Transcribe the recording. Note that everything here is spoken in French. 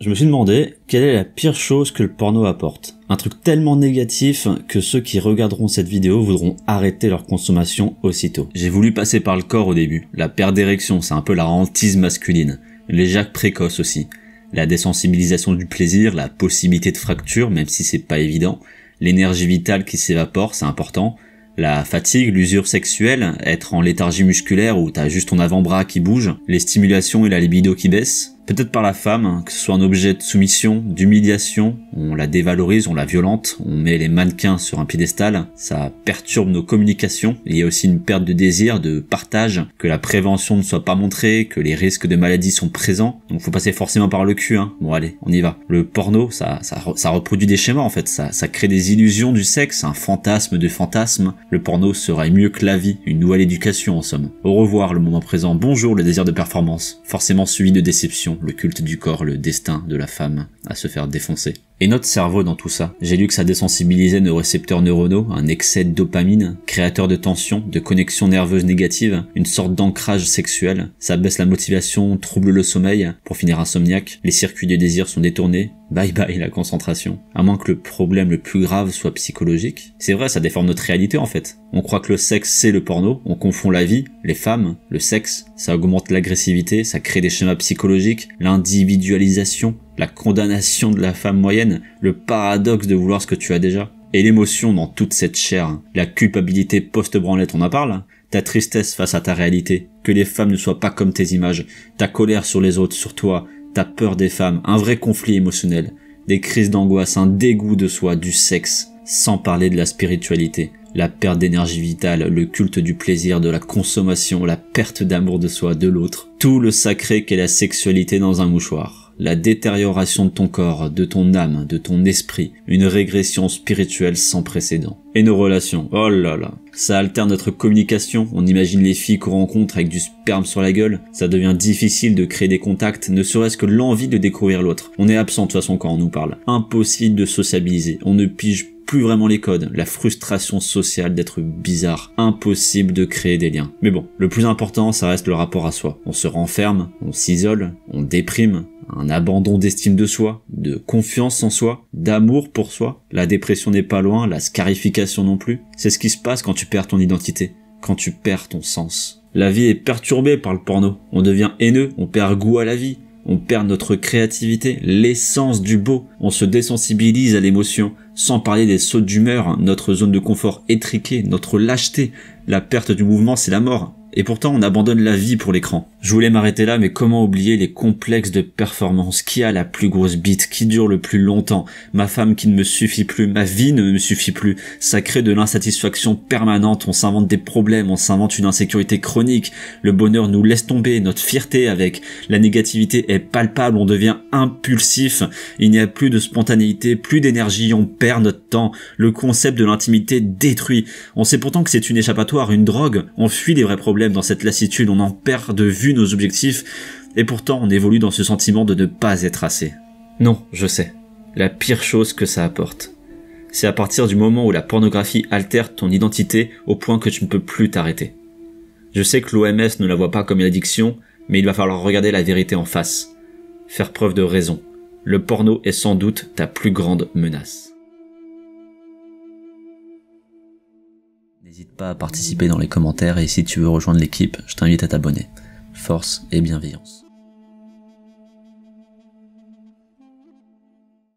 Je me suis demandé quelle est la pire chose que le porno apporte. Un truc tellement négatif que ceux qui regarderont cette vidéo voudront arrêter leur consommation aussitôt. J'ai voulu passer par le corps au début. La perte d'érection, c'est un peu la hantise masculine. L'éjac précoce aussi. La désensibilisation du plaisir, la possibilité de fracture, même si c'est pas évident. L'énergie vitale qui s'évapore, c'est important. La fatigue, l'usure sexuelle, être en léthargie musculaire où t'as juste ton avant-bras qui bouge, les stimulations et la libido qui baissent. Peut-être par la femme, que ce soit un objet de soumission, d'humiliation, on la dévalorise, on la violente, on met les mannequins sur un piédestal, ça perturbe nos communications, il y a aussi une perte de désir, de partage, que la prévention ne soit pas montrée, que les risques de maladie sont présents, donc faut passer forcément par le cul, hein. Bon allez, on y va. Le porno, ça reproduit des schémas en fait, ça crée des illusions du sexe, un fantasme de fantasme. Le porno serait mieux que la vie, une nouvelle éducation en somme. Au revoir le moment présent, bonjour le désir de performance, forcément suivi de déception. Le culte du corps, le destin de la femme à se faire défoncer. Et notre cerveau dans tout ça. J'ai lu que ça désensibilisait nos récepteurs neuronaux, un excès de dopamine, créateur de tension, de connexions nerveuses négatives, une sorte d'ancrage sexuel. Ça baisse la motivation, trouble le sommeil, pour finir insomniaque. Les circuits du désir sont détournés. Bye bye la concentration. À moins que le problème le plus grave soit psychologique. C'est vrai, ça déforme notre réalité en fait. On croit que le sexe c'est le porno, on confond la vie, les femmes, le sexe, ça augmente l'agressivité, ça crée des schémas psychologiques, l'individualisation, la condamnation de la femme moyenne, le paradoxe de vouloir ce que tu as déjà. Et l'émotion dans toute cette chair, la culpabilité post-branlette, on en parle, ta tristesse face à ta réalité, que les femmes ne soient pas comme tes images, ta colère sur les autres, sur toi, ta peur des femmes, un vrai conflit émotionnel, des crises d'angoisse, un dégoût de soi, du sexe, sans parler de la spiritualité, la perte d'énergie vitale, le culte du plaisir, de la consommation, la perte d'amour de soi, de l'autre, tout le sacré qu'est la sexualité dans un mouchoir. La détérioration de ton corps, de ton âme, de ton esprit, une régression spirituelle sans précédent. Et nos relations, oh là là, ça altère notre communication, on imagine les filles qu'on rencontre avec du sperme sur la gueule, ça devient difficile de créer des contacts, ne serait-ce que l'envie de découvrir l'autre. On est absent de toute façon quand on nous parle, impossible de sociabiliser, on ne pige plus vraiment les codes, la frustration sociale d'être bizarre, impossible de créer des liens. Mais bon, le plus important, ça reste le rapport à soi. On se renferme, on s'isole, on déprime, un abandon d'estime de soi, de confiance en soi, d'amour pour soi. La dépression n'est pas loin, la scarification non plus. C'est ce qui se passe quand tu perds ton identité, quand tu perds ton sens. La vie est perturbée par le porno. On devient haineux, on perd goût à la vie. On perd notre créativité, l'essence du beau. On se désensibilise à l'émotion, sans parler des sautes d'humeur, notre zone de confort étriquée, notre lâcheté. La perte du mouvement, c'est la mort. Et pourtant, on abandonne la vie pour l'écran. Je voulais m'arrêter là, mais comment oublier les complexes de performance? Qui a la plus grosse bite? Qui dure le plus longtemps? Ma femme qui ne me suffit plus, ma vie ne me suffit plus. Ça crée de l'insatisfaction permanente, on s'invente des problèmes, on s'invente une insécurité chronique. Le bonheur nous laisse tomber, notre fierté avec la négativité est palpable, on devient impulsif. Il n'y a plus de spontanéité, plus d'énergie, on perd notre temps. Le concept de l'intimité détruit. On sait pourtant que c'est une échappatoire, une drogue. On fuit les vrais problèmes dans cette lassitude, on en perd de vue nos objectifs, et pourtant on évolue dans ce sentiment de ne pas être assez. Non, je sais, la pire chose que ça apporte, c'est à partir du moment où la pornographie altère ton identité au point que tu ne peux plus t'arrêter. Je sais que l'OMS ne la voit pas comme une addiction, mais il va falloir regarder la vérité en face, faire preuve de raison. Le porno est sans doute ta plus grande menace. N'hésite pas à participer dans les commentaires et si tu veux rejoindre l'équipe, je t'invite à t'abonner. Force et bienveillance.